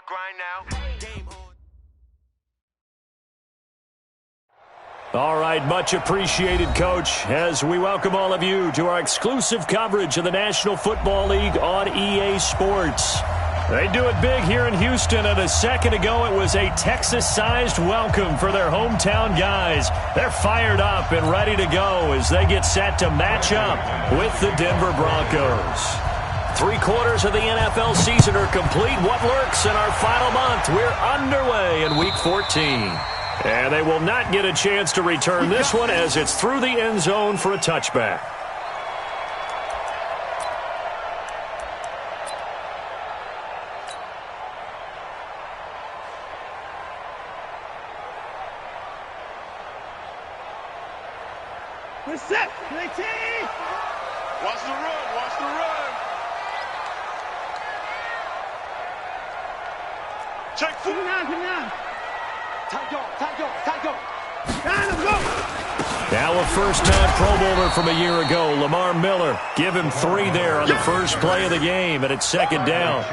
grind now. Game on. All right, much appreciated, Coach, as we welcome all of you to our exclusive coverage of the National Football League on EA Sports. They do it big here in Houston, and a second ago it was a Texas-sized welcome for their hometown guys. They're fired up and ready to go as they get set to match up with the Denver Broncos. 3/4 of the NFL season are complete. What lurks in our final month? We're underway in Week 14. And they will not get a chance to return this one as it's through the end zone for a touchback. We're set. Watch the run. Watch the run. Check foot. Come on. Tight go. Now a first-time Pro Bowler from a year ago, Lamar Miller. Give him 3 there on the first play of the game, and it's second down.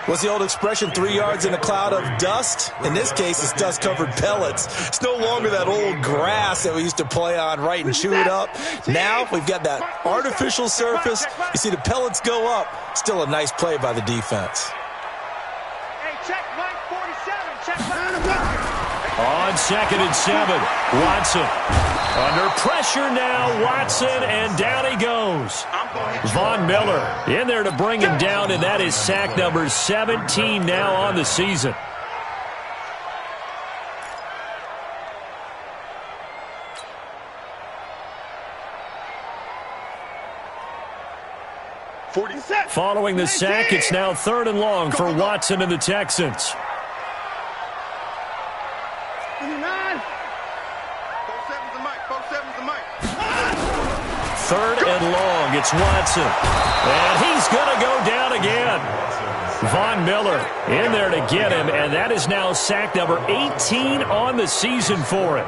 What's the old expression, 3 yards in a cloud of dust? In this case, it's dust-covered pellets. It's no longer that old grass that we used to play on, right, and chew it up. Now we've got that artificial surface. You see the pellets go up. Still a nice play by the defense. Hey, check Mike 47. Check Mike. On 2nd and 7, Watson. Under pressure now, Watson, and down he goes. Von Miller in there to bring him down, and that is sack number 17 now on the season. Following the sack, it's now 3rd and long for Watson and the Texans. 3rd and long, it's Watson. And he's going to go down again. Von Miller in there to get him, and that is now sack number 18 on the season for him.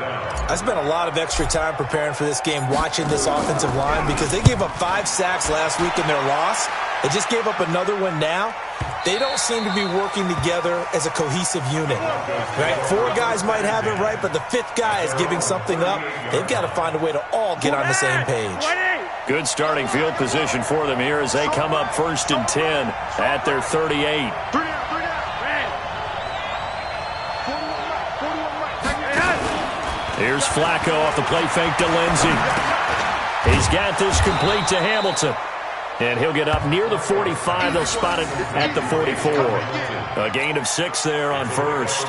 I spent a lot of extra time preparing for this game watching this offensive line because they gave up 5 sacks last week in their loss. They just gave up another one now. They don't seem to be working together as a cohesive unit. Right? 4 guys might have it right, but the 5th guy is giving something up. They've got to find a way to all get on the same page. Good starting field position for them here as they come up 1st and 10 at their 38. Here's Flacco off the play fake to Lindsey. He's got this complete to Hamilton. And he'll get up near the 45. They'll spot it at the 44. A gain of 6 there on 1st.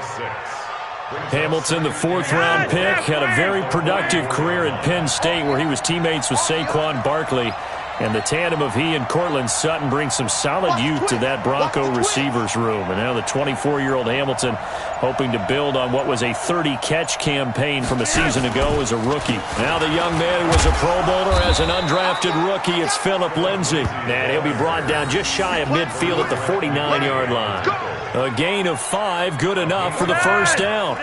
Hamilton, the 4th-round pick, had a very productive career at Penn State where he was teammates with Saquon Barkley. And the tandem of he and Cortland Sutton brings some solid youth to that Bronco receivers room. And now the 24-year-old Hamilton hoping to build on what was a 30-catch campaign from a season ago as a rookie. Now the young man who was a Pro Bowler as an undrafted rookie, it's Phillip Lindsay. And he'll be brought down just shy of midfield at the 49-yard line. A gain of 5, good enough for the first down.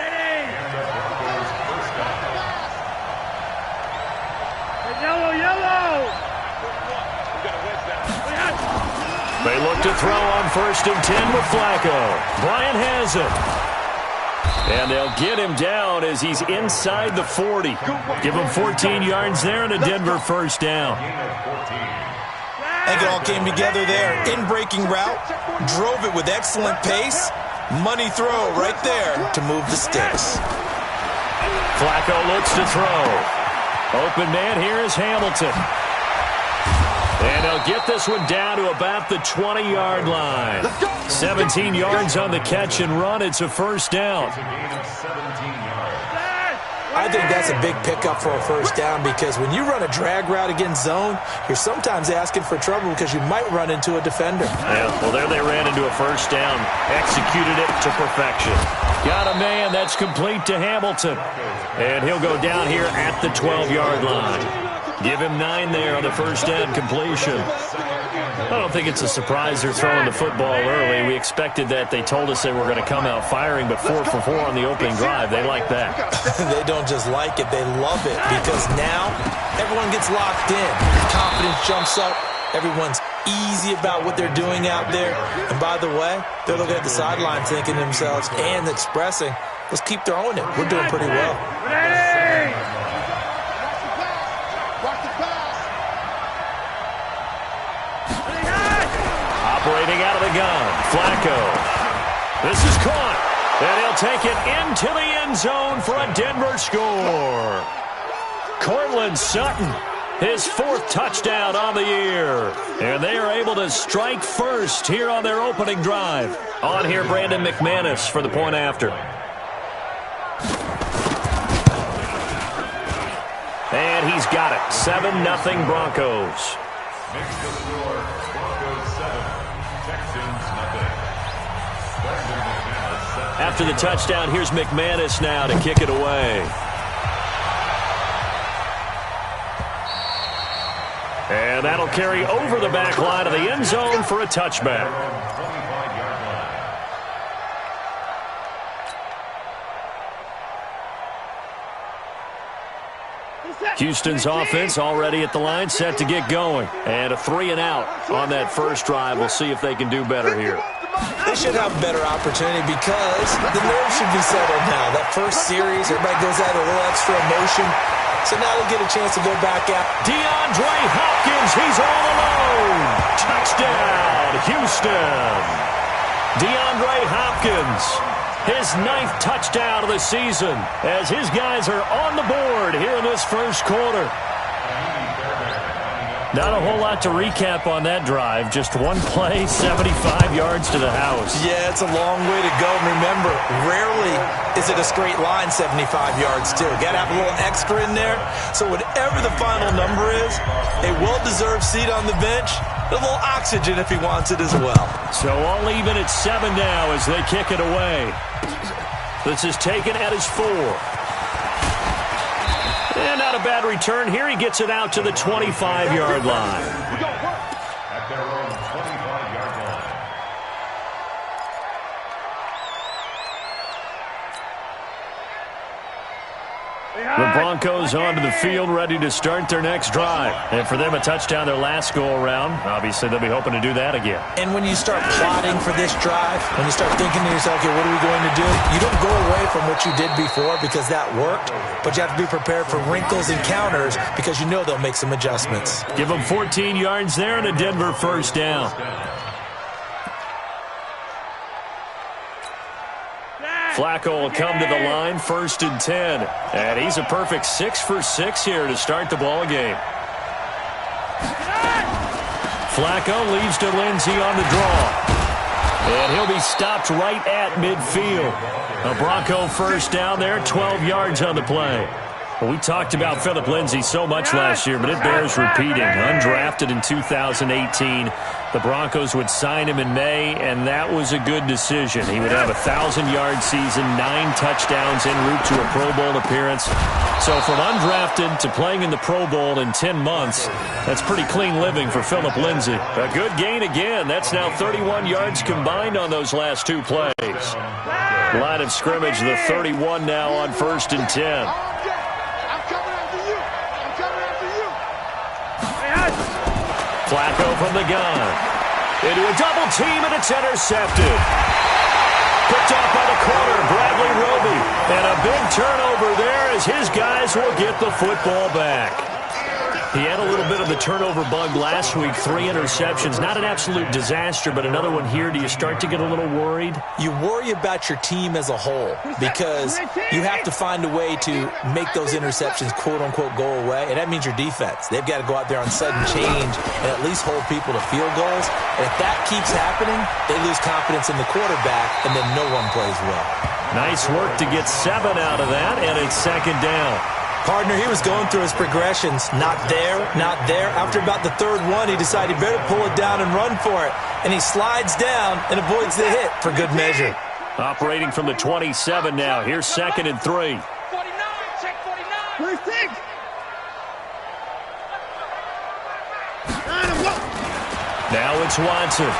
They look to throw on 1st and 10 with Flacco. Bryant has it. And they'll get him down as he's inside the 40. Give him 14 yards there and a Denver first down. I think it all came together there. In-breaking route, drove it with excellent pace. Money throw right there to move the sticks. Flacco looks to throw. Open man here is Hamilton. And they'll get this one down to about the 20-yard line. 17 yards on the catch and run. It's a first down. I think that's a big pickup for a first down because when you run a drag route against zone, you're sometimes asking for trouble because you might run into a defender. Yeah, well, there they ran into a first down. Executed it to perfection. Got a man that's complete to Hamilton. And he'll go down here at the 12-yard line. Give him 9 there on the first down completion. I don't think it's a surprise they're throwing the football early. We expected that. They told us they were going to come out firing, but 4 for 4 on the opening drive. They like that. They don't just like it. They love it because now everyone gets locked in. Confidence jumps up. Everyone's easy about what they're doing out there. And by the way, they're looking at the sideline thinking to themselves and expressing, let's keep throwing it. We're doing pretty well. Operating out of the gun, Flacco. This is caught, and he'll take it into the end zone for a Denver score. Cortland Sutton, his 4th touchdown on the year. And they are able to strike first here on their opening drive. On here, Brandon McManus for the point after. And he's got it. 7-0 Broncos. Makes the score Broncos 7, Texans nothing. After the touchdown, here's McManus now to kick it away. And that'll carry over the back line of the end zone for a touchback. Houston's offense already at the line, set to get going. And a 3-and-out on that first drive. We'll see if they can do better here. They should have a better opportunity because the nerves should be settled now. That first series, everybody goes out a little extra emotion. So now they'll get a chance to go back out. DeAndre Hopkins, he's all alone. Touchdown, Houston. DeAndre Hopkins, his 9th touchdown of the season as his guys are on the board here in this first quarter. Not a whole lot to recap on that drive. Just one play, 75 yards to the house. Yeah, it's a long way to go. And remember, rarely is it a straight line 75 yards, too. Got to have a little extra in there. So whatever the final number is, a well-deserved seat on the bench, a little oxygen if he wants it as well. So all even at 7 now as they kick it away. This is taken at his 4. And not a bad return here. He gets it out to the 25-yard line. At their own 25-yard line. The Broncos onto the field, ready to start their next drive. And for them, a touchdown their last go-around. Obviously, they'll be hoping to do that again. And when you start plotting for this drive, when you start thinking to yourself, okay, what are we going to do? You don't go away from what you did before because that worked, but you have to be prepared for wrinkles and counters because you know they'll make some adjustments. Give them 14 yards there and a Denver first down. Flacco will come to the line, 1st and 10. And he's a perfect 6 for 6 here to start the ball game. Flacco leaves to Lindsey on the draw. And he'll be stopped right at midfield. A Bronco first down there, 12 yards on the play. Well, we talked about Phillip Lindsay so much last year, but it bears repeating. Undrafted in 2018. The Broncos would sign him in May, and that was a good decision. He would have a 1,000-yard season, 9 touchdowns en route to a Pro Bowl appearance. So from undrafted to playing in the Pro Bowl in 10 months, that's pretty clean living for Phillip Lindsay. A good gain again. That's now 31 yards combined on those last 2 plays. Line of scrimmage, the 31 now on 1st and 10. Flacco from the gun. Into a double team, and it's intercepted. Picked off by the corner, Bradley Roby. And a big turnover there as his guys will get the football back. He had a little bit of the turnover bug last week, 3 interceptions. Not an absolute disaster, but another one here. Do you start to get a little worried? You worry about your team as a whole because you have to find a way to make those interceptions, quote-unquote, go away, and that means your defense. They've got to go out there on sudden change and at least hold people to field goals. And if that keeps happening, they lose confidence in the quarterback, and then no one plays well. Nice work to get 7 out of that, and it's 2nd down. Partner, he was going through his progressions. Not there, not there. After about the 3rd one, he decided he better pull it down and run for it. And he slides down and avoids the hit for good measure. Operating from the 27 now. Here's 2nd and 3. 49, check 49. First take. Now it's Watson.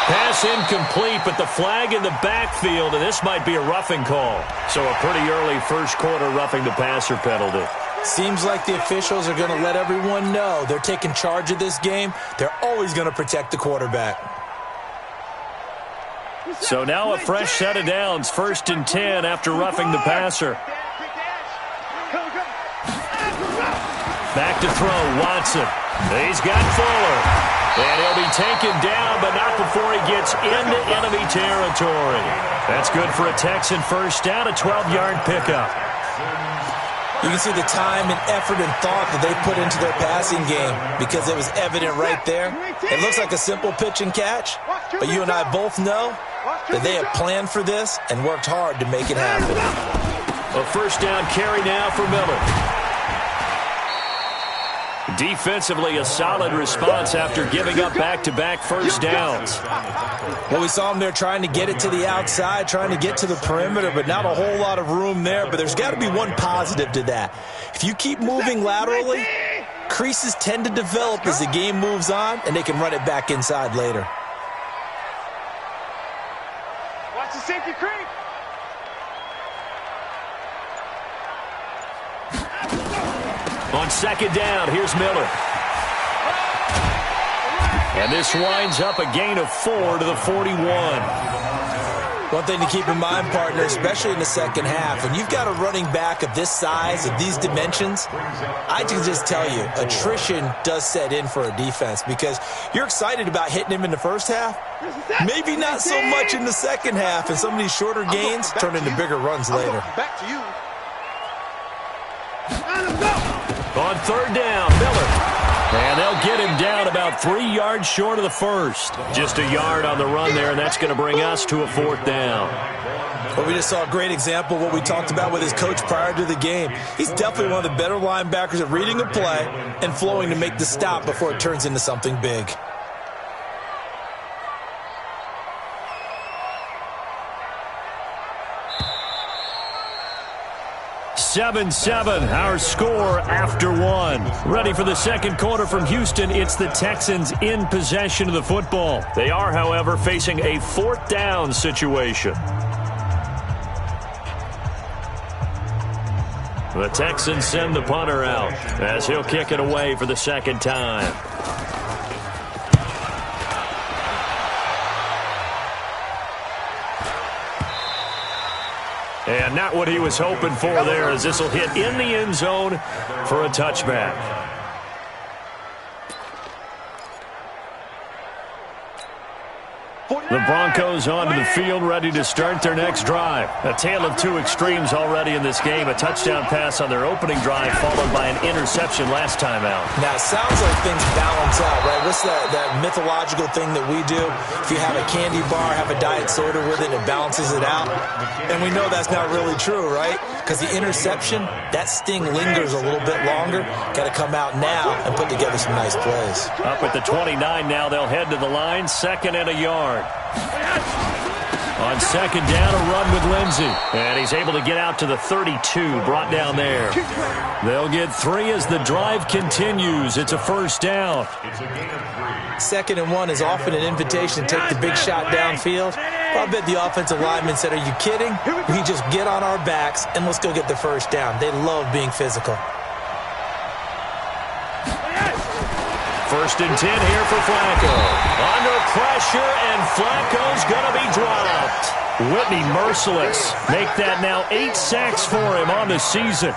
Pass incomplete, but the flag in the backfield, and this might be a roughing call. So a pretty early first quarter roughing the passer penalty. Seems like the officials are going to let everyone know they're taking charge of this game. They're always going to protect the quarterback. So now a fresh set of downs, 1st and 10 after roughing the passer. Back to throw, Watson. He's got Fuller. And he'll be taken down, but not before he gets into enemy territory. That's good for a Texan first down, a 12-yard pickup. You can see the time and effort and thought that they put into their passing game because it was evident right there. It looks like a simple pitch and catch, but you and I both know that they have planned for this and worked hard to make it happen. A first down carry now for Miller. Defensively, a solid response after giving up back-to-back first downs. Well, we saw them there trying to get it to the outside, trying to get to the perimeter, but not a whole lot of room there. But there's got to be one positive to that. If you keep moving laterally, creases tend to develop as the game moves on, and they can run it back inside later. Watch the safety creep. On second down, here's Miller. And this winds up a gain of 4 to the 41. One thing to keep in mind, partner, especially in the second half, when you've got a running back of this size, of these dimensions, I can just tell you, attrition does set in for a defense because you're excited about hitting him in the first half. Maybe not so much in the second half, and some of these shorter gains turn into bigger runs later. Back to you. On third down, Miller. And they'll get him down about 3 yards short of the first. Just a yard on the run there, and that's going to bring us to a 4th down. Well, we just saw a great example of what we talked about with his coach prior to the game. He's definitely one of the better linebackers at reading a play and flowing to make the stop before it turns into something big. 7-7, our score after 1. Ready for the second quarter from Houston. It's the Texans in possession of the football. They are, however, facing a 4th down situation. The Texans send the punter out as he'll kick it away for the second time. And not what he was hoping for there, as this will hit in the end zone for a touchback. The Broncos onto the field, ready to start their next drive. A tale of two extremes already in this game. A touchdown pass on their opening drive, followed by an interception last time out. Now, it sounds like things balance out, right? What's that mythological thing that we do? If you have a candy bar, have a diet soda with it, it balances it out. And we know that's not really true, right? Because the interception, that sting lingers a little bit longer. Got to come out now and put together some nice plays. Up at the 29 now, they'll head to the line, 2nd and a yard. On second down, a run with Lindsey. And he's able to get out to the 32, brought down there. They'll get 3 as the drive continues. It's a first down. 2nd and 1 is often an invitation to take the big shot downfield. Well, I bet the offensive lineman said, are you kidding? We just get on our backs and let's go get the first down. They love being physical. 1st and 10 here for Flacco. Under pressure, and Flacco's going to be dropped. Whitney merciless. Make that now 8 sacks for him on the season.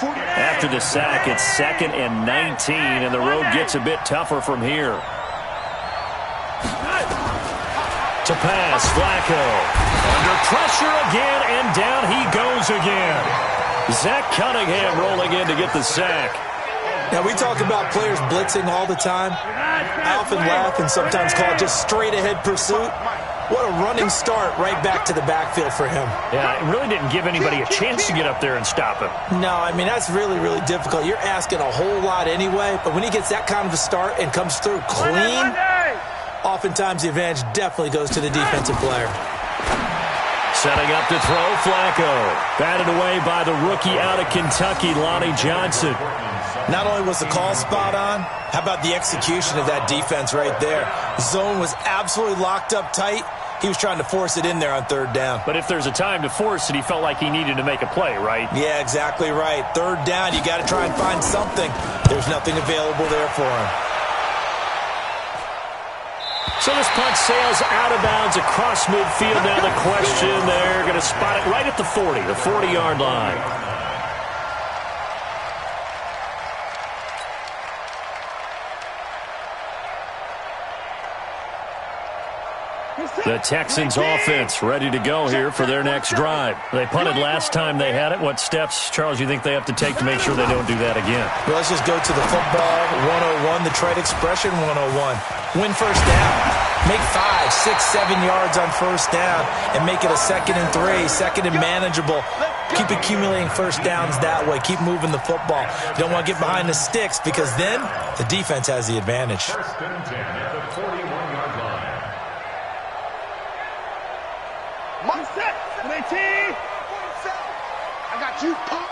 After the sack, it's 2nd and 19, and the road gets a bit tougher from here. To pass, Flacco. Under pressure again, and down he goes again. Zach Cunningham rolling in to get the sack. Now, we talk about players blitzing all the time. I often laugh and sometimes call it just straight-ahead pursuit. What a running start right back to the backfield for him. Yeah, it really didn't give anybody a chance to get up there and stop him. No, I mean, that's really, really difficult. You're asking a whole lot anyway, but when he gets that kind of a start and comes through clean, oftentimes the advantage definitely goes to the defensive player. Setting up to throw, Flacco. Batted away by the rookie out of Kentucky, Lonnie Johnson. Not only was the call spot on, how about the execution of that defense right there? Zone was absolutely locked up tight. He was trying to force it in there on third down. But if there's a time to force it, he felt like he needed to make a play, right? Yeah, exactly right. Third down, you got to try and find something. There's nothing available there for him. So this punt sails out of bounds across midfield. Now the question, they're going to spot it right at the 40, the 40-yard line. The Texans offense ready to go here for their next drive. They punted last time they had it. What steps, Charles, you think they have to take to make sure they don't do that again? Well, let's just go to the football 101, the trade expression 101. Win first down. Make 5, 6, 7 yards on first down and make it a 2nd and 3, 2nd and manageable. Keep accumulating first downs that way. Keep moving the football. You don't want to get behind the sticks because then the defense has the advantage. First and 10 at the 41-yard line. Set. 19. I got you, punk.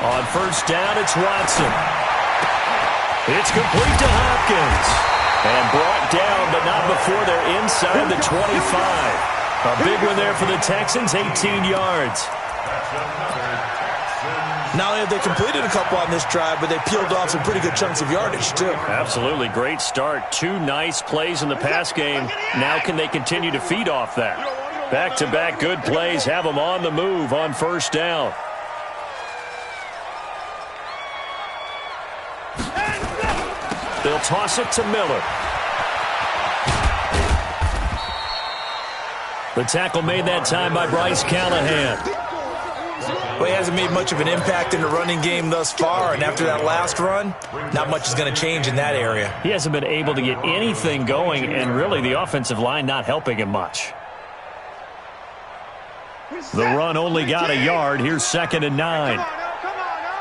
On first down, it's Watson. It's complete to Hopkins. And brought down, but not before they're inside the 25. A big one there for the Texans, 18 yards. Not only have they completed a couple on this drive, but they peeled off some pretty good chunks of yardage, too. Absolutely. Great start. 2 nice plays in the pass game. Now can they continue to feed off that? Back-to-back good plays have them on the move on first down. They'll toss it to Miller. The tackle made that time by Bryce Callahan. Well, he hasn't made much of an impact in the running game thus far, and after that last run, not much is going to change in that area. He hasn't been able to get anything going, and really the offensive line not helping him much. The run only got a yard. Here's 2nd and 9. Come on now.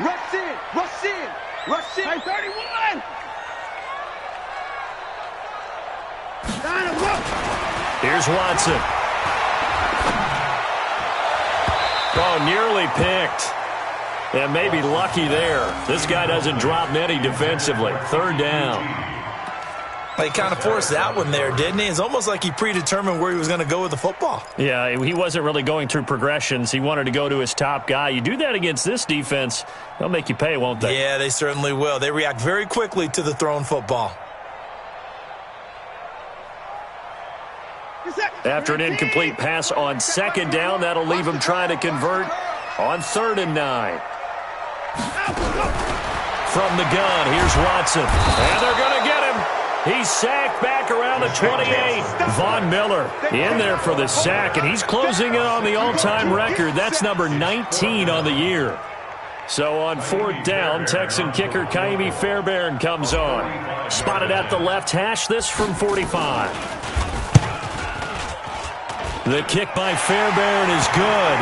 Rush in. Rush in. Rush in. Hey, 31. Here's Watson. Oh, nearly picked. And maybe lucky there. This guy doesn't drop many defensively. 3rd down. He kind of forced that one there, didn't he? It's almost like he predetermined where he was going to go with the football. Yeah, he wasn't really going through progressions. He wanted to go to his top guy. You do that against this defense, they'll make you pay, won't they? Yeah, they certainly will. They react very quickly to the thrown football. After an incomplete pass on 2nd down, that'll leave him trying to convert on 3rd and 9. From the gun, here's Watson. And they're going to get him. He's sacked back around the 28. Von Miller in there for the sack, and he's closing in on the all-time record. That's number 19 on the year. So on 4th down, Texan kicker Kaimi Fairbairn comes on. Spotted at the left hash, this from 45. The kick by Fairbairn is good.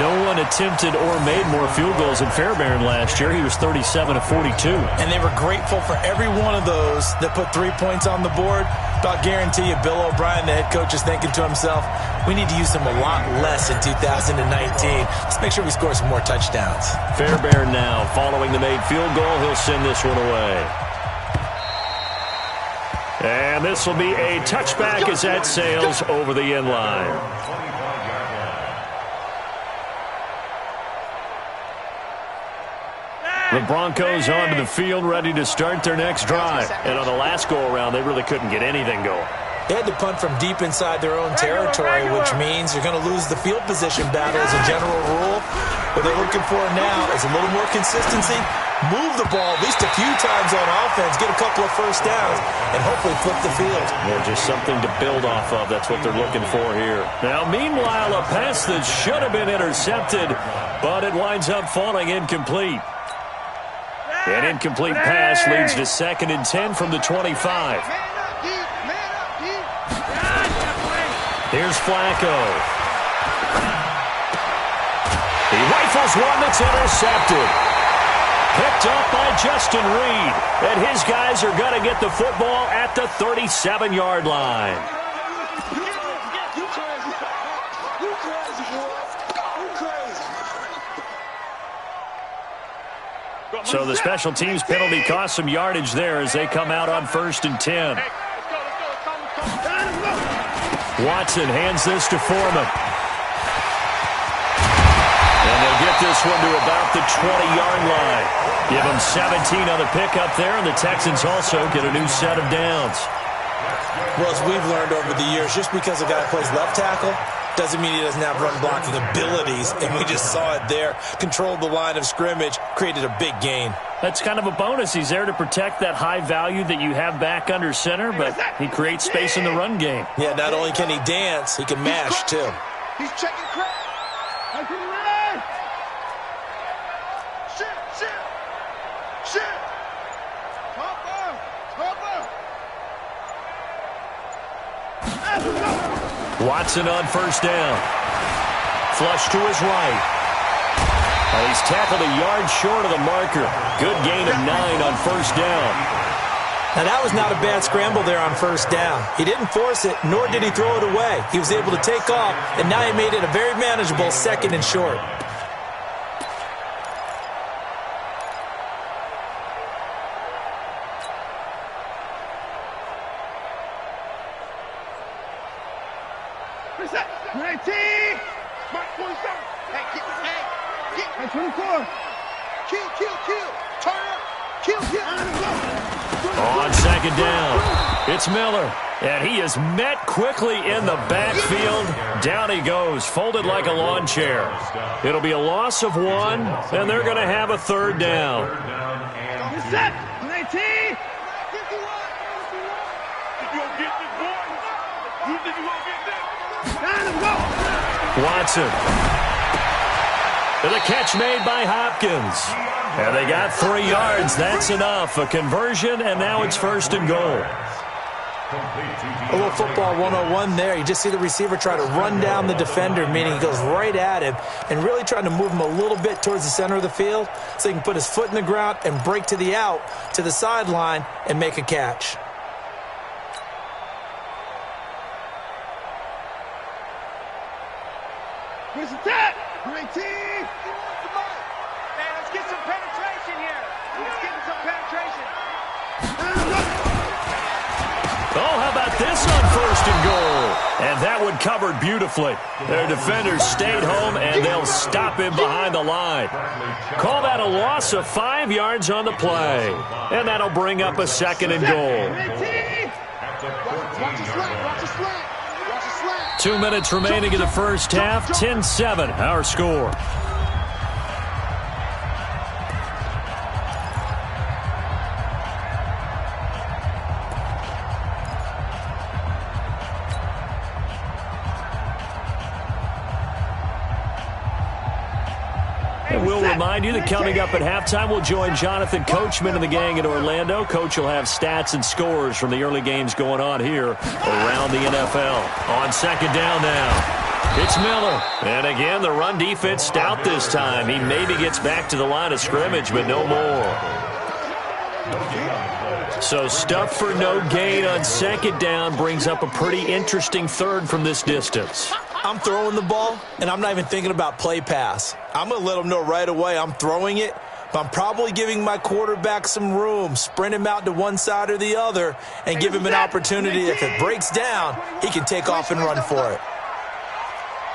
No one attempted or made more field goals than Fairbairn last year. He was 37 of 42. And they were grateful for every one of those that put 3 points on the board. But I'll guarantee you, Bill O'Brien, the head coach, is thinking to himself, we need to use them a lot less in 2019. Let's make sure we score some more touchdowns. Fairbairn now, following the made field goal, he'll send this one away. And this will be a touchback as that sails over the end line. The Broncos onto the field, ready to start their next drive. And on the last go-around, they really couldn't get anything going. They had to punt from deep inside their own territory, which means you're going to lose the field position battle as a general rule. What they're looking for now is a little more consistency, move the ball at least a few times on offense, get a couple of first downs, and hopefully flip the field. Yeah, just something to build off of. That's what they're looking for here. Now, meanwhile, a pass that should have been intercepted, but it winds up falling incomplete. An incomplete pass leads to 2nd and 10 from the 25. Here's Flacco. He rifles one that's intercepted. Picked up by Justin Reed. And his guys are going to get the football at the 37-yard line. So the special teams penalty cost some yardage there as they come out on 1st and 10. Watson hands this to Foreman. And they'll get this one to about the 20-yard line. Give them 17 on the pickup there, and the Texans also get a new set of downs. Well, as we've learned over the years, just because a guy plays left tackle doesn't mean he doesn't have run-blocking abilities, and we just saw it there. Controlled the line of scrimmage, created a big gain. That's kind of a bonus. He's there to protect that high value that you have back under center, but he creates space in the run game. Yeah, not only can he dance, he can mash, too. He's checking crap. Shit. Watson on 1st down. Flush to his right. And he's tackled a yard short of the marker. Good gain of 9 on 1st down. Now, that was not a bad scramble there on 1st down. He didn't force it, nor did he throw it away. He was able to take off, and now he made it a very manageable 2nd and short. On 2nd down, it's Miller, and he is met quickly in the backfield. Down he goes, folded like a lawn chair. It'll be a loss of 1, and they're going to have a 3rd down. Watson. The catch made by Hopkins. And they got 3 yards. That's enough. A conversion, and now it's 1st and goal. A little football 101 there. You just see the receiver try to run down the defender, meaning he goes right at him and really trying to move him a little bit towards the center of the field so he can put his foot in the ground and break to the out, to the sideline, and make a catch. Where's the tap? 19! Man, let's get some penetration here. Let's get some penetration. Oh, how about this on 1st and goal? And that one covered beautifully. Their defenders stayed home, and they'll stop him behind the line. Call that a loss of 5 yards on the play. And that'll bring up a 2nd and goal. Watch the slant, watch the slant. 2 minutes remaining in the first half. 10-7, our score. And we'll remind you that coming up at halftime, we'll join Jonathan Coachman and the gang in Orlando. Coach will have stats and scores from the early games going on here around the NFL. On 2nd down now, it's Miller. And again, the run defense stout this time. He maybe gets back to the line of scrimmage, but no more. So stuff for no gain on 2nd down brings up a pretty interesting 3rd from this distance. I'm throwing the ball, and I'm not even thinking about play pass. I'm going to let them know right away I'm throwing it, but I'm probably giving my quarterback some room, sprint him out to one side or the other, and give him an opportunity. If it breaks down, he can take off and run for it.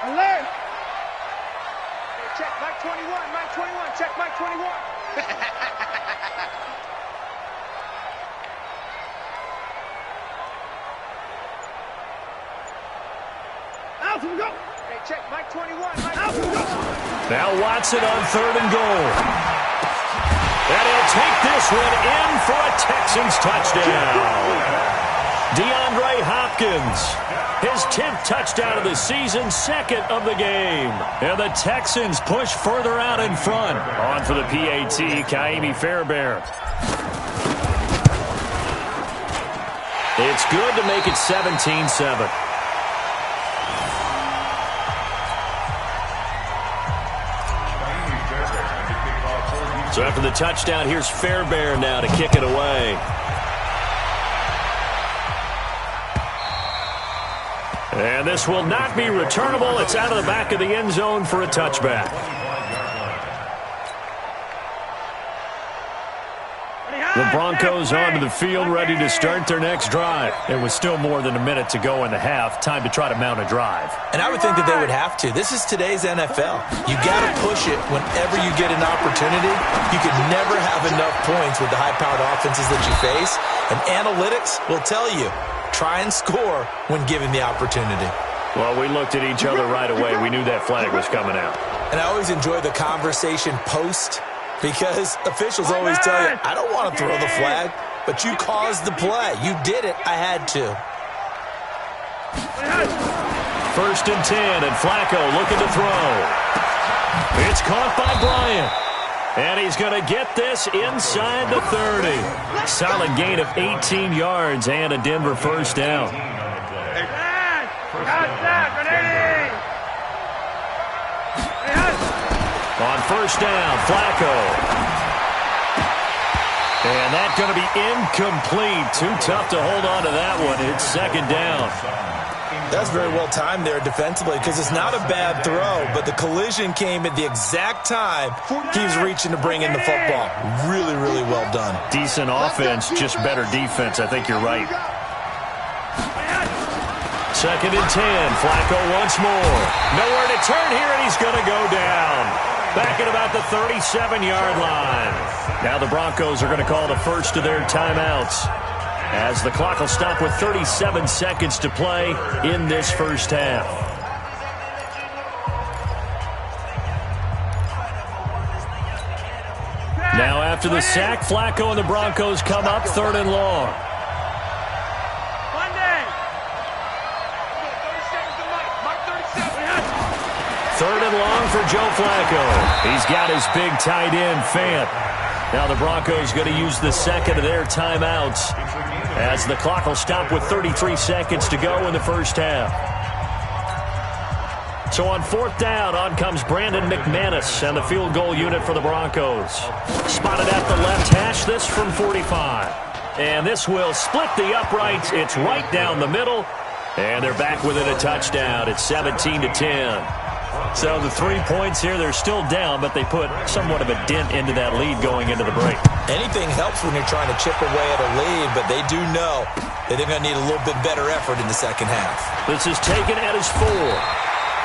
Alert! Hey, check Mike 21, Mike 21, check Mike 21. Hey, check Mike 21, Mike 21. Now Watson on 3rd and goal. And he'll take this one in for a Texans touchdown. DeAndre Hopkins, his 10th touchdown of the season, 2nd of the game. And the Texans push further out in front. On for the PAT, Kaimi Fairbairn. It's good to make it 17-7. So after the touchdown, here's Fairbairn now to kick it away. And this will not be returnable. It's out of the back of the end zone for a touchback. The Broncos onto the field, ready to start their next drive. It was still more than a minute to go in the half. Time to try to mount a drive. And I would think that they would have to. This is today's NFL. You got to push it whenever you get an opportunity. You can never have enough points with the high-powered offenses that you face. And analytics will tell you, try and score when given the opportunity. Well, we looked at each other right away. We knew that flag was coming out. And I always enjoy the conversation post, because officials always tell you, I don't want to throw the flag, but you caused the play. You did it. I had to. 1st and 10, and Flacco looking to throw. It's caught by Bryant. And he's going to get this inside the 30. Solid gain of 18 yards and a Denver first down. On 1st down, Flacco. And that's going to be incomplete. Too tough to hold on to that one. It's 2nd down. That's very well timed there defensively, because it's not a bad throw, but the collision came at the exact time he was reaching to bring in the football. Really, really well done. Decent offense, just better defense. I think you're right. 2nd and 10. Flacco once more. Nowhere to turn here, and he's going to go down. Back at about the 37-yard line. Now the Broncos are going to call the first of their timeouts, as the clock will stop with 37 seconds to play in this first half. Now after the sack, Flacco and the Broncos come up 3rd and long. Third and long for Joe Flacco. He's got his big tight end, Fant. Now the Broncos going to use the second of their timeouts, as the clock will stop with 33 seconds to go in the first half. So on 4th down, on comes Brandon McManus and the field goal unit for the Broncos. Spotted at the left hash, this from 45. And this will split the uprights. It's right down the middle. And they're back within a touchdown. It's 17-10. So the 3 points here, they're still down, but they put somewhat of a dent into that lead going into the break. Anything helps when you're trying to chip away at a lead, but they do know that they're going to need a little bit better effort in the second half. This is taken at his 4.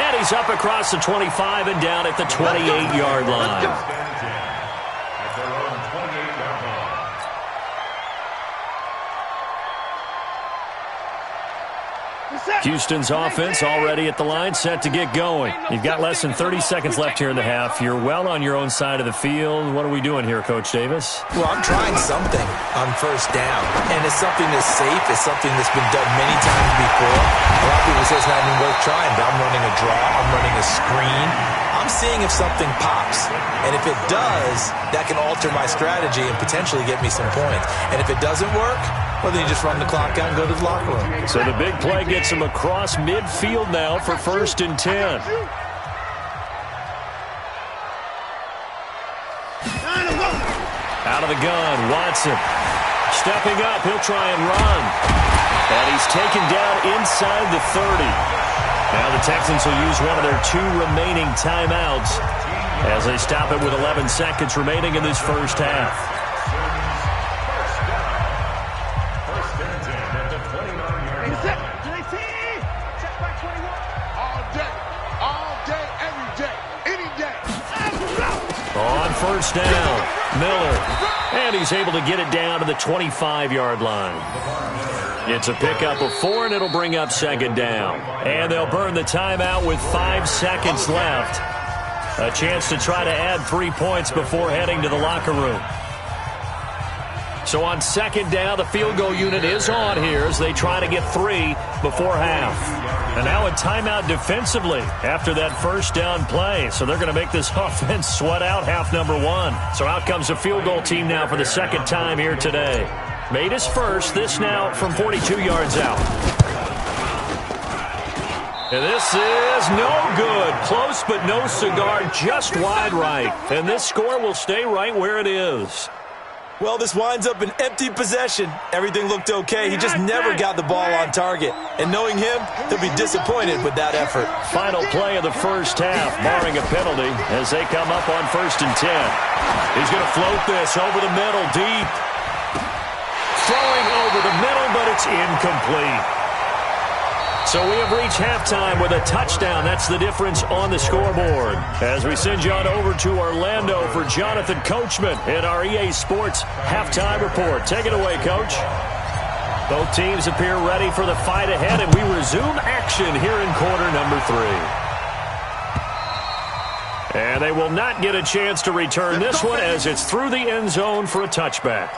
And he's up across the 25 and down at the 28-yard line. Houston's offense already at the line, set to get going. You've got less than 30 seconds left here in the half. You're well on your own side of the field. What are we doing here, Coach Davis? Well, I'm trying something on 1st down, and it's something that's safe. It's something that's been done many times before. A lot of people say it's not even worth trying, but I'm running a draw. I'm running a screen. I'm seeing if something pops, and if it does, that can alter my strategy and potentially get me some points. And if it doesn't work, well, then you just run the clock out and go to the locker room. So the big play gets him across midfield now for 1st and 10. Out of the gun, Watson. Stepping up, he'll try and run. And he's taken down inside the 30. Now the Texans will use one of their 2 remaining timeouts as they stop it with 11 seconds remaining in this first half. On 1st down, Miller. And he's able to get it down to the 25-yard line. It's a pickup of 4, and it'll bring up 2nd down. And they'll burn the timeout with 5 seconds left. A chance to try to add 3 points before heading to the locker room. So on 2nd down, the field goal unit is on here as they try to get 3 before half. And now a timeout defensively after that 1st down play. So they're going to make this offense sweat out half number 1. So out comes the field goal team now for the 2nd time here today. Made his first, this now from 42 yards out. And this is no good. Close but no cigar, just wide right. And this score will stay right where it is. Well, this winds up an empty possession. Everything looked okay. He just never got the ball on target. And knowing him, he'll be disappointed with that effort. Final play of the first half, barring a penalty, as they come up on 1st and 10. He's going to float this over the middle, deep. Throwing over the middle, but it's incomplete. So we have reached halftime with a touchdown. That's the difference on the scoreboard. As we send you on over to Orlando for Jonathan Coachman in our EA Sports Halftime Report. Take it away, Coach. Both teams appear ready for the fight ahead, and we resume action here in quarter number 3. And they will not get a chance to return this one as it's through the end zone for a touchback.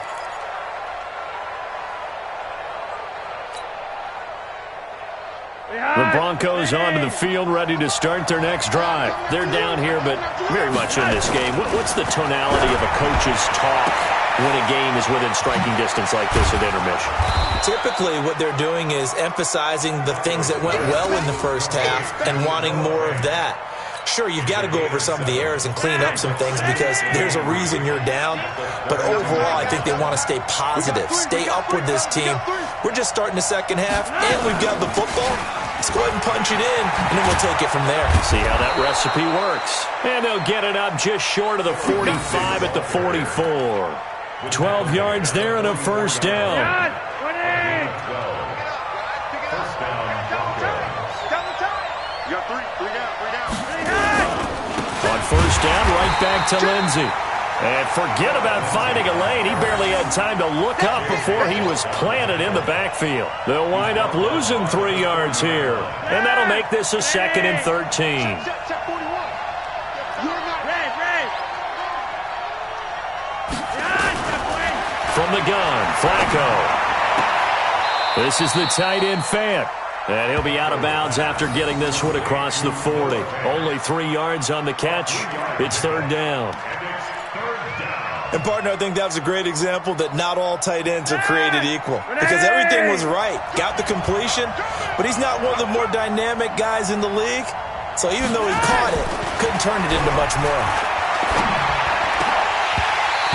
The Broncos onto the field, ready to start their next drive. They're down here, but very much in this game. What's the tonality of a coach's talk when a game is within striking distance like this at intermission? Typically, what they're doing is emphasizing the things that went well in the first half and wanting more of that. Sure, you've got to go over some of the errors and clean up some things because there's a reason you're down. But overall, I think they want to stay positive, stay up with this team. We're just starting the second half, and we've got the football. Let's go ahead and punch it in, and then we'll take it from there. See how that recipe works. And they'll get it up just short of the 45 at the 44. 12 yards there and a first down. First down, Broncos. You got three down. On first down, right back to Lindsey. And forget about finding a lane. He barely had time to look up before he was planted in the backfield. They'll wind up losing 3 yards here. And that'll make this a 2nd and 13. From the gun, Flacco. This is the tight end, Fant. And he'll be out of bounds after getting this one across the 40. Only 3 yards on the catch. It's 3rd down. And, partner, I think that was a great example that not all tight ends are created equal because everything was right. Got the completion, but he's not one of the more dynamic guys in the league. So even though he caught it, couldn't turn it into much more.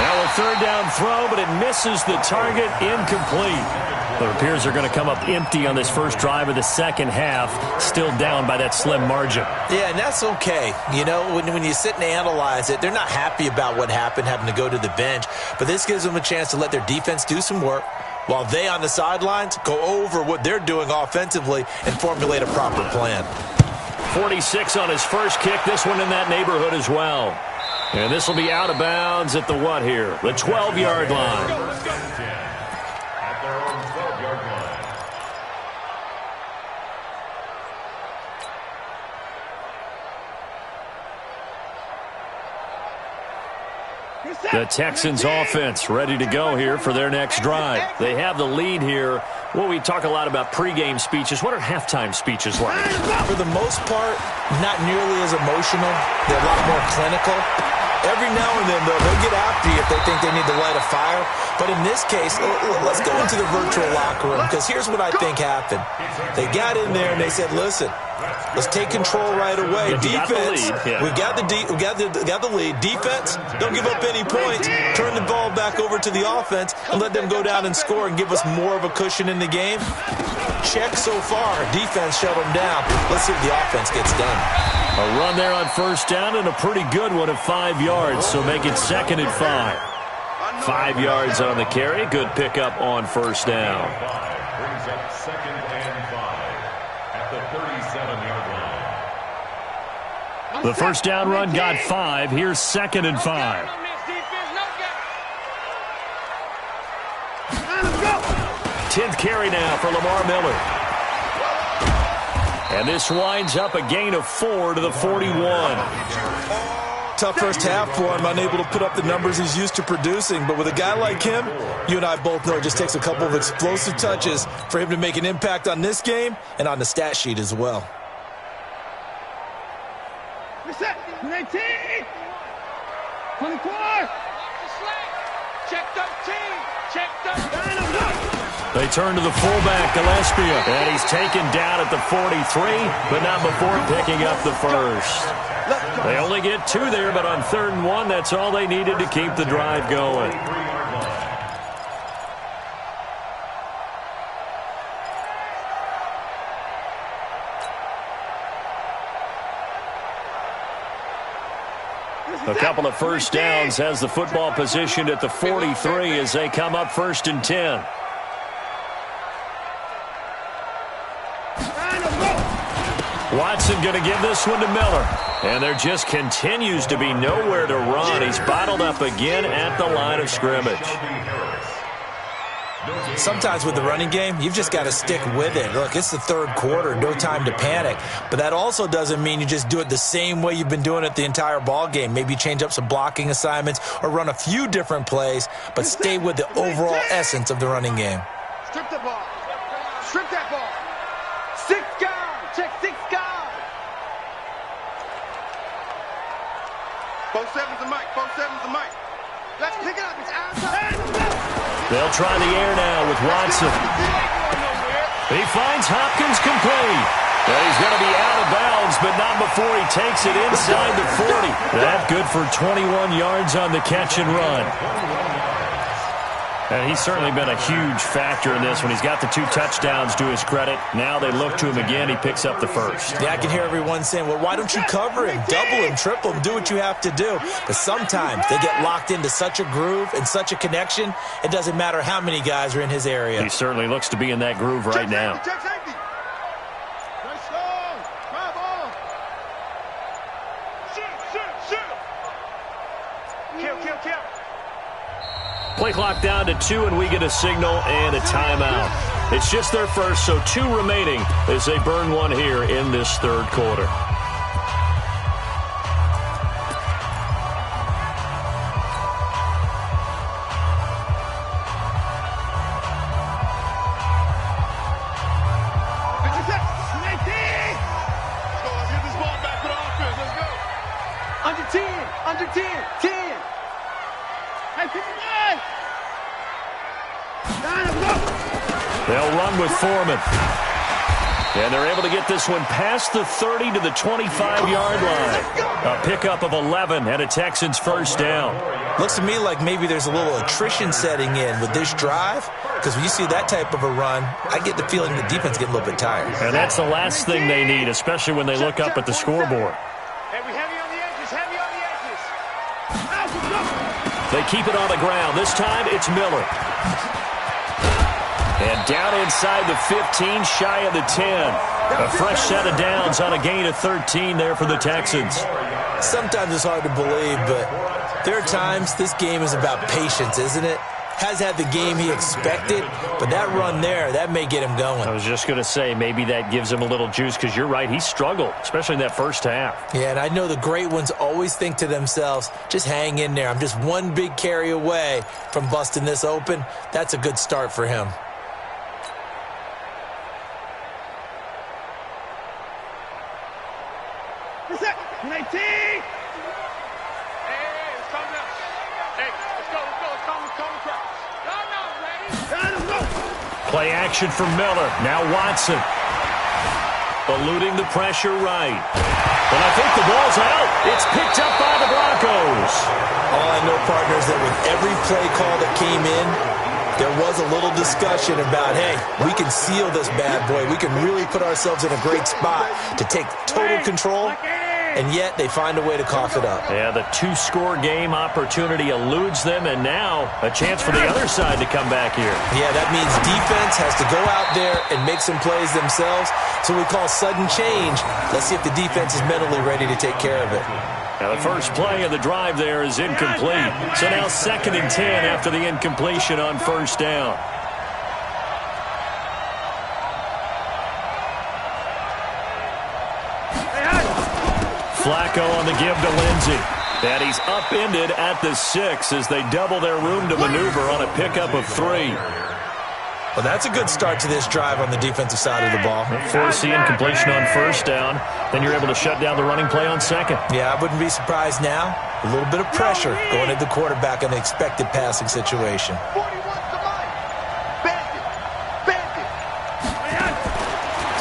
Now a 3rd down throw, but it misses the target, incomplete. It appears they're going to come up empty on this first drive of the second half, still down by that slim margin. Yeah, and that's okay. You know, when you sit and analyze it, they're not happy about what happened, having to go to the bench. But this gives them a chance to let their defense do some work while they on the sidelines go over what they're doing offensively and formulate a proper plan. 46 on his first kick, this one in that neighborhood as well. And this will be out of bounds at the what here? The 12-yard line. At their own 12-yard line. The Texans offense ready to go here for their next drive. They have the lead here. Well, we talk a lot about pregame speeches. What are halftime speeches like? For the most part, not nearly as emotional. They're a lot more clinical. Every now and then, though, they'll get after you if they think they need to light a fire. But in this case, let's go into the virtual locker room because here's what I think happened. They got in there and they said, listen, let's take control right away. Defense, we got the lead. Defense, don't give up any points. Turn the ball back over to the offense and let them go down and score and give us more of a cushion in the game. Check so far. Defense shut them down. Let's see if the offense gets done. A run there on first down and a pretty good one at 5 yards, so make it 2nd and 5. 5 yards on the carry. Good pickup on first down. Brings up 2nd and 5 at the 37-yard line. The first down run got 5. Here's 2nd and 5. 10th carry now for Lamar Miller. And this winds up a gain of 4 to the 41. Tough first half for him, unable to put up the numbers he's used to producing. But with a guy like him, you and I both know it just takes a couple of explosive touches for him to make an impact on this game and on the stat sheet as well. Reset. 19. 24. Check 13. Check 13. They turn to the fullback, Gillespie, and he's taken down at the 43, but not before picking up the first. They only get 2 there, but on 3rd and 1, that's all they needed to keep the drive going. couple of first downs, has the football positioned at the 43 as they come up 1st and 10. Watson going to give this one to Miller. And there just continues to be nowhere to run. He's bottled up again at the line of scrimmage. Sometimes with the running game, you've just got to stick with it. Look, it's the 3rd quarter, no time to panic. But that also doesn't mean you just do it the same way you've been doing it the entire ball game. Maybe change up some blocking assignments or run a few different plays, but stay with the overall essence of the running game. Strip the ball. Strip that ball. 6 guard. Check 6 guard. 4-7's the mic. 4-7's the mic. Let's pick it up. It's outside. They'll try the air now with Watson. He finds Hopkins complete. He's going to be out of bounds, but not before he takes it inside the 40. That good for 21 yards on the catch and run. And he's certainly been a huge factor in this when he's got the 2 touchdowns to his credit. Now they look to him again. He picks up the first. Yeah, I can hear everyone saying, well, why don't you cover him, double him, triple him, do what you have to do. But sometimes they get locked into such a groove and such a connection, it doesn't matter how many guys are in his area. He certainly looks to be in that groove right now. Play clock down to 2, and we get a signal and a timeout. It's just their first, so 2 remaining as they burn one here in this 3rd quarter. Under 10, under 10, 10. Hey, keep it going. They'll run with Foreman. And they're able to get this one past the 30 to the 25-yard line. A pickup of 11 and a Texans first down. Looks to me like maybe there's a little attrition setting in with this drive, because when you see that type of a run, I get the feeling the defense getting a little bit tired. And that's the last thing they need, especially when they look up at the scoreboard. Hey, we heavy on the edges, heavy on the edges. They keep it on the ground. This time it's Miller. And down inside the 15, shy of the 10. A fresh set of downs on a gain of 13 there for the Texans. Sometimes it's hard to believe, but there are times this game is about patience, isn't it? Has had the game he expected, but that run there, that may get him going. I was just going to say, maybe that gives him a little juice, because you're right, he struggled, especially in that first half. Yeah, and I know the great ones always think to themselves, just hang in there. I'm just one big carry away from busting this open. That's a good start for him. What's that? 19! Hey, let's calm down. Hey, let's go. Let's calm the crowd. No, ready? Play action for Miller. Now Watson. Eluding the pressure right. And I think the ball's out. It's picked up by the Broncos. All I know, partners, that with every play call that came in, there was a little discussion about, hey, we can seal this bad boy. We can really put ourselves in a great spot to take total control, and yet they find a way to cough it up. Yeah, the 2-score game opportunity eludes them, and now a chance for the other side to come back here. Yeah, that means defense has to go out there and make some plays themselves. So we call sudden change. Let's see if the defense is mentally ready to take care of it. Now the first play of the drive there is incomplete. So now 2nd and 10 after the incompletion on first down. Flacco on the give to Lindsey. And he's upended at the 6 as they double their room to maneuver on a pickup of 3. Well, that's a good start to this drive on the defensive side of the ball. Force the incompletion on first down. Then you're able to shut down the running play on 2nd. Yeah, I wouldn't be surprised now. A little bit of pressure going at the quarterback in the expected passing situation. 41's the mic. Bandit. Bandit.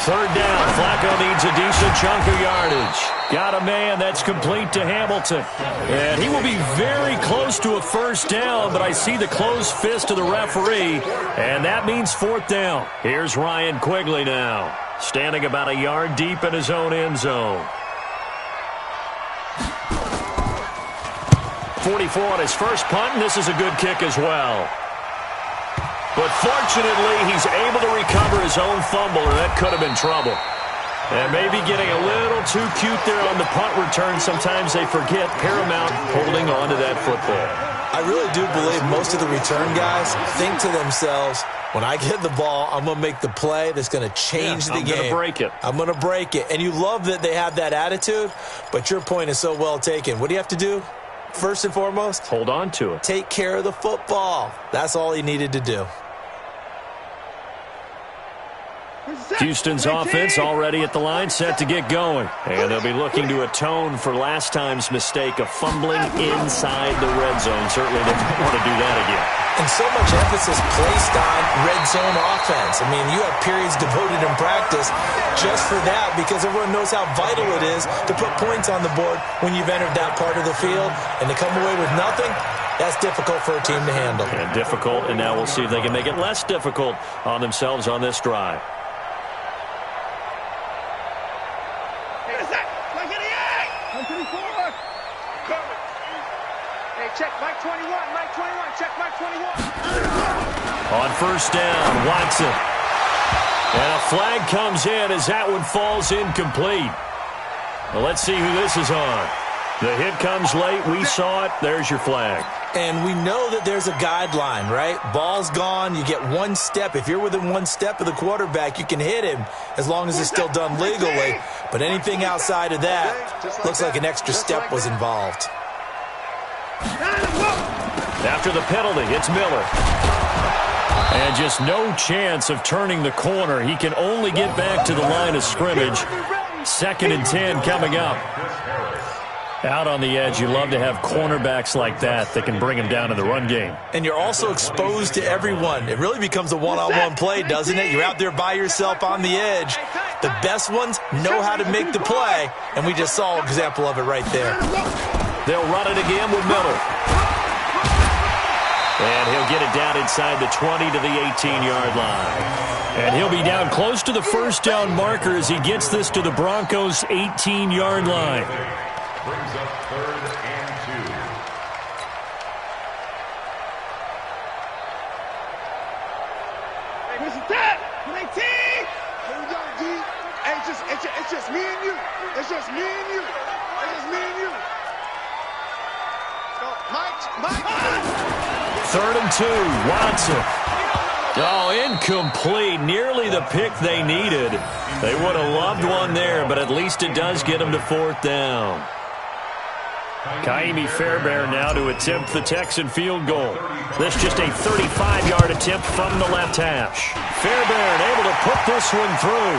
3rd down. Flacco needs a decent chunk of yardage. Got a man that's complete to Hamilton. And he will be very close to a first down, but I see the closed fist of the referee, and that means 4th down. Here's Ryan Quigley now, standing about a yard deep in his own end zone. 44 on his first punt, and this is a good kick as well. But fortunately, he's able to recover his own fumble, or that could have been trouble. And maybe getting a little too cute there on the punt return. Sometimes they forget paramount holding on to that football. I really do believe most of the return guys think to themselves, when I get the ball, I'm going to make the play that's going to change the game. I'm going to break it. I'm going to break it. And you love that they have that attitude, but your point is so well taken. What do you have to do? First and foremost, hold on to it. Take care of the football. That's all he needed to do. Houston's offense already at the line, set to get going. And they'll be looking to atone for last time's mistake of fumbling inside the red zone. Certainly they don't want to do that again. And so much emphasis placed on red zone offense. I mean, you have periods devoted in practice just for that because everyone knows how vital it is to put points on the board when you've entered that part of the field. And to come away with nothing, that's difficult for a team to handle. And difficult, and now we'll see if they can make it less difficult on themselves on this drive. Check Mike 21, Mike 21, check Mike 21. On first down, Watson. And a flag comes in as that one falls incomplete. Well, let's see who this is on. The hit comes late. We saw it. There's your flag. And we know that there's a guideline, right? Ball's gone. You get one step. If you're within one step of the quarterback, you can hit him as long as it's still done legally. But anything outside of that looks like an extra step was involved. After the penalty, it's Miller. And just no chance of turning the corner. He can only get back to the line of scrimmage. 2nd and 10 coming up. Out on the edge, you love to have cornerbacks like that can bring him down in the run game. And you're also exposed to everyone. It really becomes a one-on-one play, doesn't it? You're out there by yourself on the edge. The best ones know how to make the play, and we just saw an example of it right there. They'll run it again with Miller. And he'll get it down inside the 20 to the 18-yard line. And he'll be down close to the first down marker as he gets this to the Broncos' 18-yard line. Brings up 3rd and 2. Hey, Mr. Ted, 19. Here we go, D. Hey, it's just me and you. It's just me and you. It's just me and you. So, Mike. 3rd and 2, Watson. Oh, incomplete. Nearly the pick they needed. They would have loved one there, but at least it does get them to 4th down. Kaimi Fairbairn now to attempt the Texan field goal. This just a 35-yard attempt from the left hash. Fairbairn able to put this one through.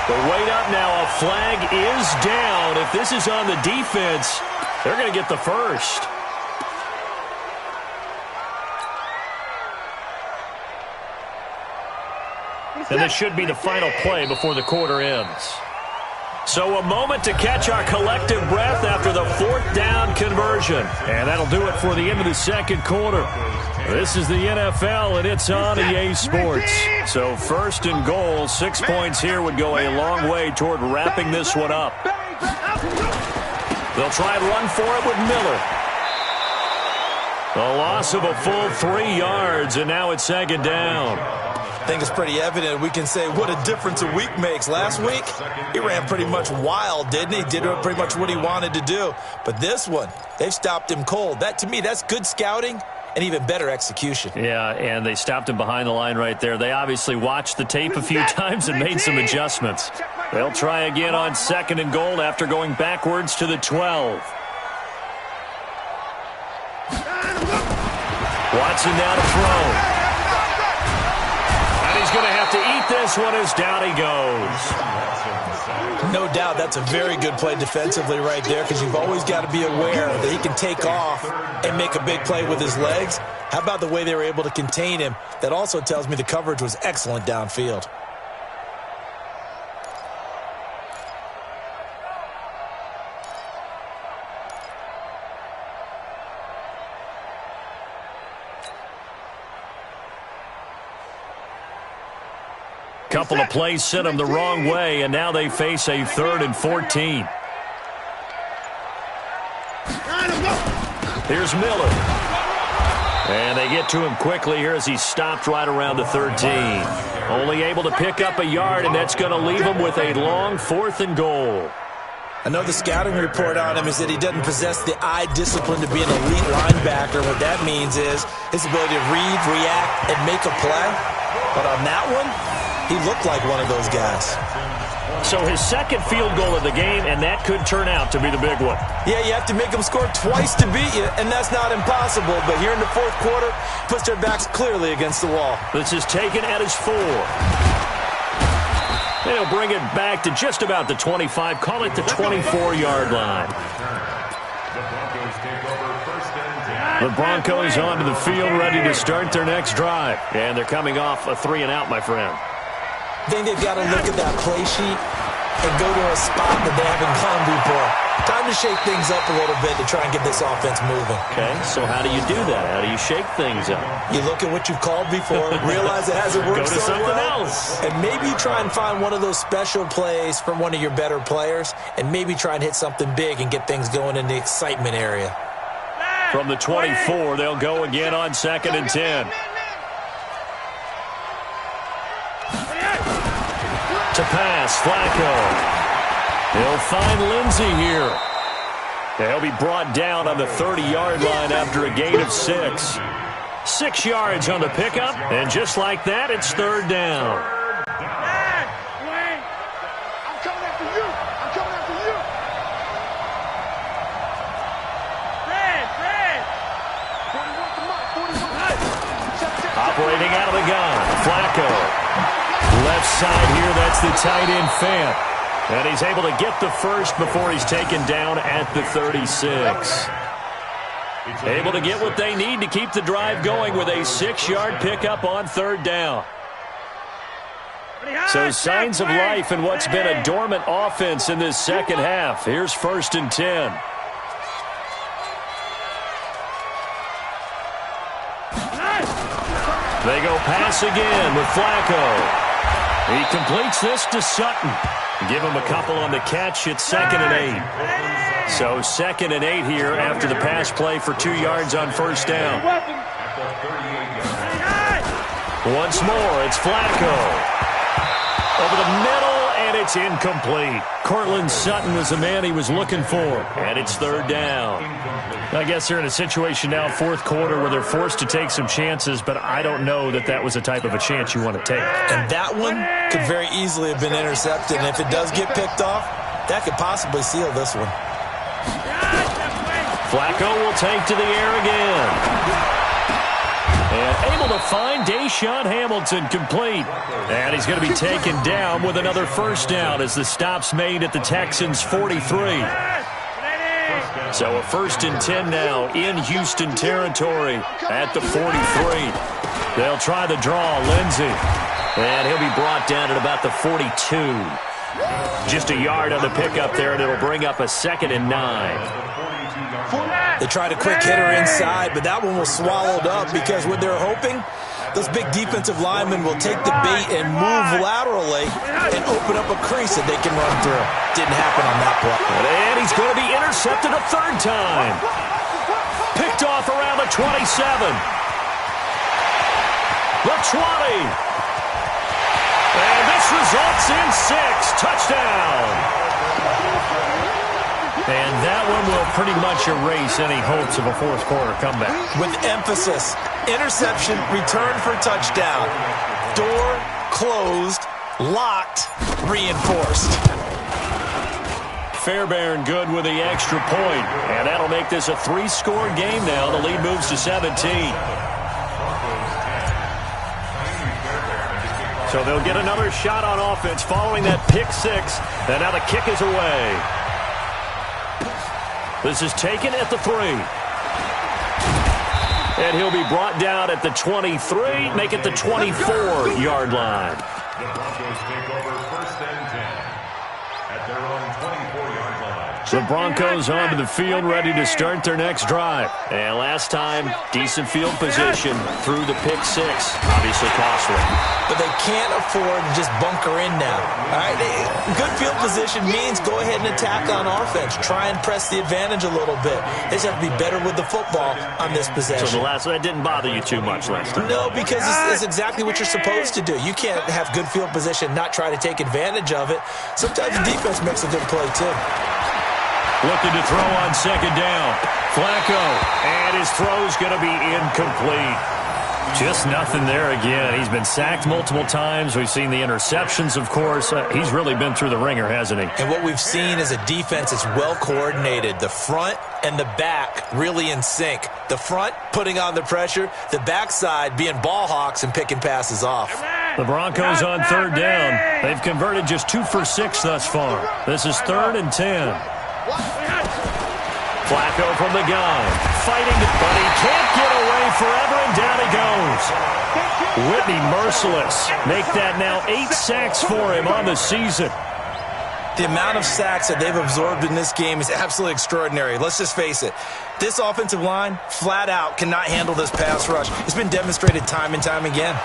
But wait up now, a flag is down. If this is on the defense, they're going to get the first. And this should be the final play before the quarter ends. So a moment to catch our collective breath after the 4th down conversion. And that'll do it for the end of the second quarter. This is the NFL, and it's on EA Sports. So 1st and goal, 6 points here would go a long way toward wrapping this one up. They'll try and run for it with Miller. A loss of a full 3 yards, and now it's 2nd down. I think it's pretty evident. We can say what a difference a week makes. Last week, he ran pretty much wild, didn't he? Did pretty much what he wanted to do. But this one, they've stopped him cold. That, to me, that's good scouting and even better execution. Yeah, and they stopped him behind the line right there. They obviously watched the tape a few times and made some adjustments. They'll try again on 2nd and goal after going backwards to the 12. Watson now to throw. He's going to have to eat this one as down he goes. No doubt that's a very good play defensively right there because you've always got to be aware that he can take off and make a big play with his legs. How about the way they were able to contain him? That also tells me the coverage was excellent downfield. Couple of plays sent them the wrong way, and now they face a 3rd and 14. Here's Miller. And they get to him quickly here as he's stopped right around the 13. Only able to pick up a yard, and that's going to leave him with a long 4th and goal. I know the scouting report on him is that he doesn't possess the eye discipline to be an elite linebacker. What that means is his ability to read, react, and make a play. But on that one, he looked like one of those guys. So his second field goal of the game, and that could turn out to be the big one. Yeah, you have to make them score twice to beat you, and that's not impossible. But here in the 4th quarter, puts their backs clearly against the wall. This is taken at his 4. They'll bring it back to just about the 25. Call it the 24-yard line. The Broncos onto the field, ready to start their next drive. And they're coming off a 3-and-out, my friend. I think they've got to look at that play sheet and go to a spot that they haven't gone before. Time to shake things up a little bit to try and get this offense moving. Okay, so how do you do that? How do you shake things up? You look at what you've called before, realize it hasn't worked Go to so something well, else. and maybe try and find one of those special plays from one of your better players, and maybe try and hit something big and get things going in the excitement area. From the 24, they'll go again on 2nd and 10. To pass, Flacco. He'll find Lindsey here. He'll be brought down on the 30-yard line after a gain of 6. 6 yards on the pickup, and just like that, it's 3rd down. I'm coming after you. I'm coming after you. Fred. 41 Operating out of the gun, Flacco. Left side here, that's the tight end, Fant. And he's able to get the first before he's taken down at the 36. Able to get what they need to keep the drive going with a 6-yard pickup on 3rd down. So signs of life in what's been a dormant offense in this second half. Here's 1st and 10. They go pass again with Flacco. He completes this to Sutton. Give him a couple on the catch. It's 2nd and 8. So 2nd and 8 here after the pass play for 2 yards on 1st down. Once more, it's Flacco. Over the middle, and it's incomplete. Cortland Sutton was the man he was looking for, and it's 3rd down. I guess they're in a situation now, 4th quarter, where they're forced to take some chances, but I don't know that that was the type of a chance you want to take. And that one could very easily have been intercepted, and if it does get picked off, that could possibly seal this one. Flacco will take to the air again. And able to find Deshaun Hamilton complete. And he's going to be taken down with another 1st down as the stop's made at the Texans' 43. So a 1st and 10 now in Houston territory at the 43. They'll try the draw, Lindsey. And he'll be brought down at about the 42. Just a yard on the pickup there, and it'll bring up a 2nd and 9. They tried a quick hitter inside, but that one was swallowed up because what they're hoping, those big defensive linemen will take the bait and move laterally and open up a crease that they can run through. Didn't happen on that play. And he's going to be intercepted a 3rd time. Picked off around the 27. The 20. And this results in 6. Touchdown. And that one will pretty much erase any hopes of a 4th quarter comeback. With emphasis, interception, return for touchdown. Door closed, locked, reinforced. Fairbairn good with the extra point. And that'll make this a 3-score game now. The lead moves to 17. So they'll get another shot on offense following that pick 6. And now the kick is away. This is taken at the 3. And he'll be brought down at the 23, make it the 24-yard line. The Broncos take over 1st and 10 at their own 24-yard line. The Broncos onto the field, ready to start their next drive. And last time, decent field position through the pick six. Obviously costly. But they can't afford to just bunker in now. All right, good field position means go ahead and attack on offense. Try and press the advantage a little bit. They just have to be better with the football on this possession. So that didn't bother you too much last time? No, because it's exactly what you're supposed to do. You can't have good field position, not try to take advantage of it. Sometimes the defense makes a good play, too. Looking to throw on second down. Flacco, and his throw's going to be incomplete. Just nothing there again. He's been sacked multiple times. We've seen the interceptions, of course. He's really been through the ringer, hasn't he? And what we've seen is a defense that's well coordinated. The front and the back really in sync. The front putting on the pressure. The backside being ball hawks and picking passes off. The Broncos on third down. They've converted just 2 for 6 thus far. This is 3rd and 10. Flacco from the gun. Fighting, but he can't get away forever, and down he goes. Whitney merciless. Make that now 8 sacks for him on the season. The amount of sacks that they've absorbed in this game is absolutely extraordinary. Let's just face it. This offensive line, flat out, cannot handle this pass rush. It's been demonstrated time and time again.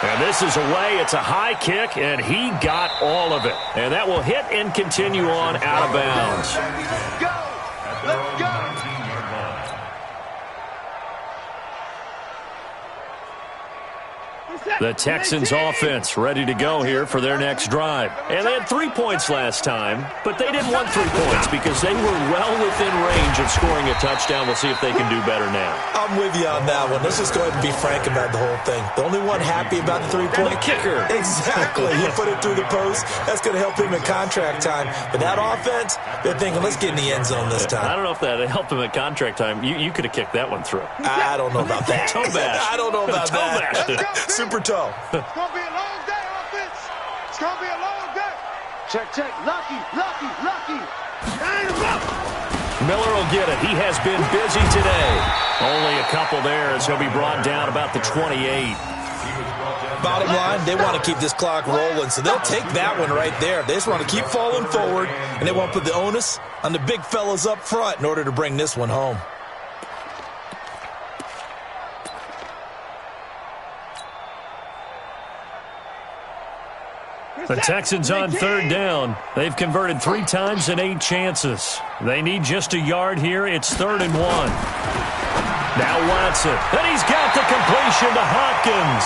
And this is away. It's a high kick, and he got all of it. And that will hit and continue on out of bounds. Go! Let's go! The Texans offense ready to go here for their next drive. And they had 3 points last time, but they didn't want 3 points because they were well within range of scoring a touchdown. We'll see if they can do better now. I'm with you on that one. Let's just go ahead and be frank about the whole thing. The only one happy about the 3-point kicker. Exactly. You put it through the post. That's going to help him in contract time. But that offense, they're thinking, let's get in the end zone this time. I don't know if that helped him at contract time. You could have kicked that one through. I don't know about that. Toe bash. I don't know about that. Super toe. It's going to be a long day, offense. It's going to be a long day. Check. Lucky. Miller will get it. He has been busy today. Only a couple there as he'll be brought down about the 28. Bottom line, they want to keep this clock rolling, so they'll take that one right there. They just want to keep falling forward, and they want to put the onus on the big fellas up front in order to bring this one home. The Texans on third down. They've converted 3 times in 8 chances. They need just a yard here. It's 3rd and 1. Now Watson. And he's got the completion to Hopkins.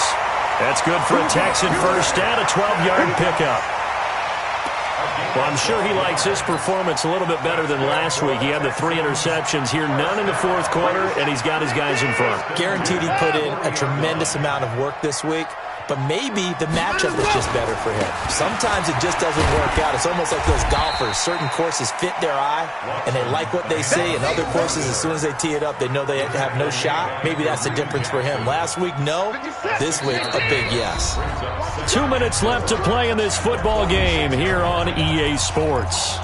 That's good for a Texan first down, a 12-yard pickup. Well, I'm sure he likes his performance a little bit better than last week. He had the 3 interceptions here, none in the 4th quarter, and he's got his guys in front. Guaranteed he put in a tremendous amount of work this week. But maybe the matchup is just better for him. Sometimes it just doesn't work out. It's almost like those golfers. Certain courses fit their eye, and they like what they see. And other courses, as soon as they tee it up, they know they have no shot. Maybe that's the difference for him. Last week, no. This week, a big yes. 2 minutes left to play in this football game here on EA Sports.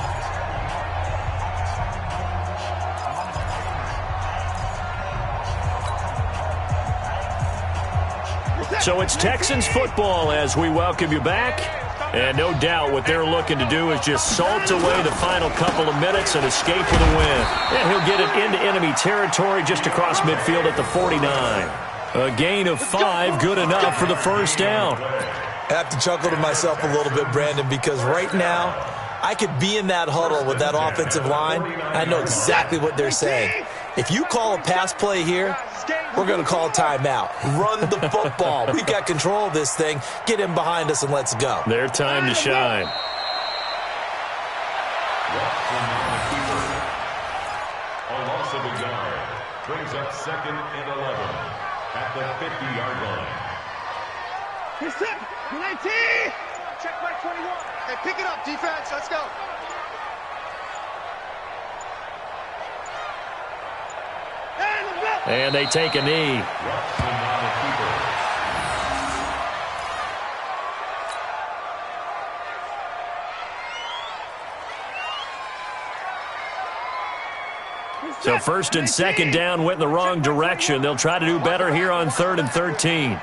So it's Texans football as we welcome you back. And no doubt what they're looking to do is just salt away the final couple of minutes and escape with a win. And he'll get it into enemy territory just across midfield at the 49. A gain of 5, good enough for the first down. I have to chuckle to myself a little bit, Brandon, because right now I could be in that huddle with that offensive line. I know exactly what they're saying. If you call a pass play here, we're going to call timeout. Run the football. We've got control of this thing. Get him behind us and let's go. Their time to shine. A loss of a yard brings up 2nd and 11 at the 50-yard line. He's set. 19. Check back 21. Hey, pick it up, defense. Let's go. And they take a knee. So 1st and 2nd down went in the wrong direction. They'll try to do better here on 3rd and 13.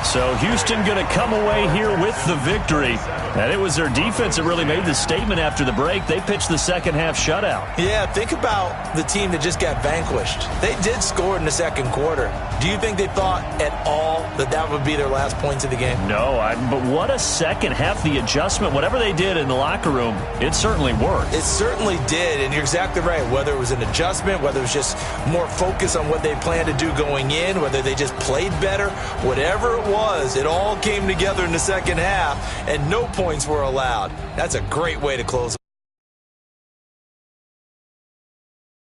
So Houston going to come away here with the victory. And it was their defense that really made the statement after the break. They pitched the second half shutout. Yeah, think about the team that just got vanquished. They did score in the second quarter. Do you think they thought at all that that would be their last points of the game? No, but what a second half. The adjustment, whatever they did in the locker room, it certainly worked. It certainly did, and you're exactly right. Whether it was an adjustment, whether it was just more focus on what they planned to do going in, whether they just played better, whatever it was, it all came together in the second half, and no points were allowed. That's a great way to close.